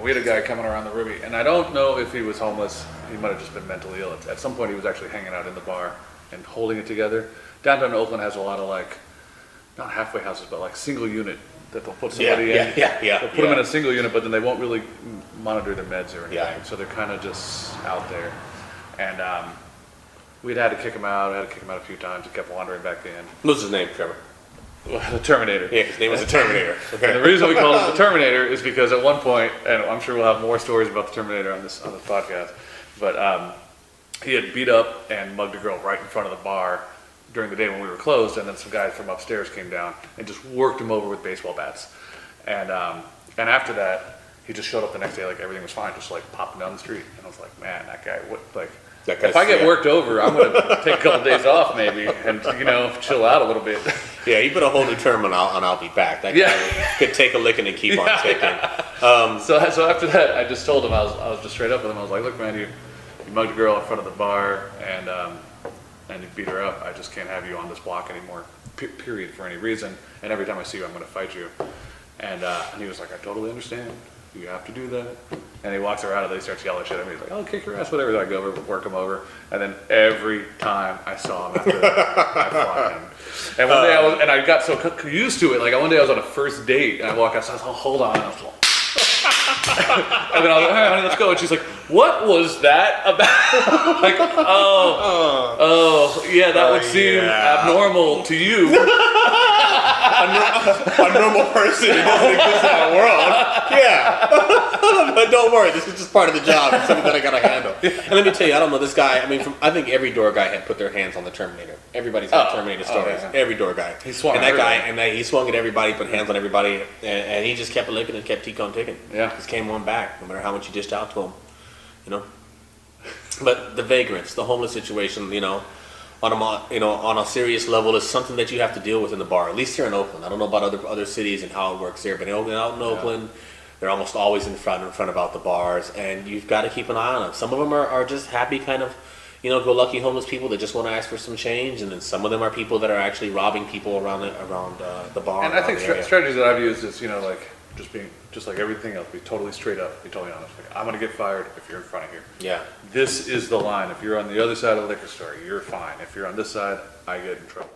we had a guy coming around the Ruby, and I don't know if he was homeless. He might have just been mentally ill. At some point, he was actually hanging out in the bar and holding it together. Downtown Oakland has a lot of like, not halfway houses, but like single unit that they'll put somebody in. They'll put them in a single unit, but then they won't really monitor their meds or anything. Yeah. So they're kind of just out there. And we'd had to kick him out. We had to kick him out a few times. He kept wandering back in. What's his name, Trevor? The Terminator. Yeah, his name was the Terminator. Okay. And the reason we called him the Terminator is because at one point, and I'm sure we'll have more stories about the Terminator on this podcast, but he had beat up and mugged a girl right in front of the bar during the day when we were closed, and then some guys from upstairs came down and just worked him over with baseball bats. And after that, he just showed up the next day like everything was fine, just like popping down the street. And I was like, man, that guy, what, like, if I get worked over, I'm going to take a couple days off maybe and, you know, chill out a little bit. Yeah, you put a whole new term on I'll be back. That guy could take a licking and keep on ticking. So after that, I just told him, I was just straight up with him. I was like, look, man, you mugged a girl in front of the bar and you beat her up. I just can't have you on this block anymore, period, for any reason. And every time I see you, I'm going to fight you. And he was like, I totally understand. You have to do that. And he walks around and he starts yelling shit at me. He's like, oh, kick your ass, whatever. So I go over, work him over. And then every time I saw him after that, I fought him. And one day I got so used to it. Like one day I was on a first date and I walk outside, I was like, oh, hold on. I was like, and then I was like, hey, honey, let's go. And she's like, what was that about? Like, yeah, that would seem abnormal to you. A normal person who doesn't exist in our world. Yeah. But don't worry, this is just part of the job. It's something that I gotta handle. And let me tell you, I don't know this guy. I mean, I think every door guy had put their hands on the Terminator. Everybody's got Terminator stories. Yeah. Every door guy. He swung he swung at everybody, put hands on everybody, and he just kept licking and kept on ticking. Yeah. Just came on back, no matter how much you dished out to him. You know. But the vagrants, the homeless situation, you know, on a serious level, is something that you have to deal with in the bar. At least here in Oakland. I don't know about other cities and how it works there, but out in Oakland, they're almost always in front about the bars, and you've got to keep an eye on them. Some of them are just happy kind of, you know, go-lucky homeless people that just want to ask for some change, and then some of them are people that are actually robbing people around the bar. And I think strategies that I've used is, you know, like just like everything else, be totally straight up, be totally honest. Like, I'm going to get fired if you're in front of here. Yeah. This is the line. If you're on the other side of the liquor store, you're fine. If you're on this side, I get in trouble.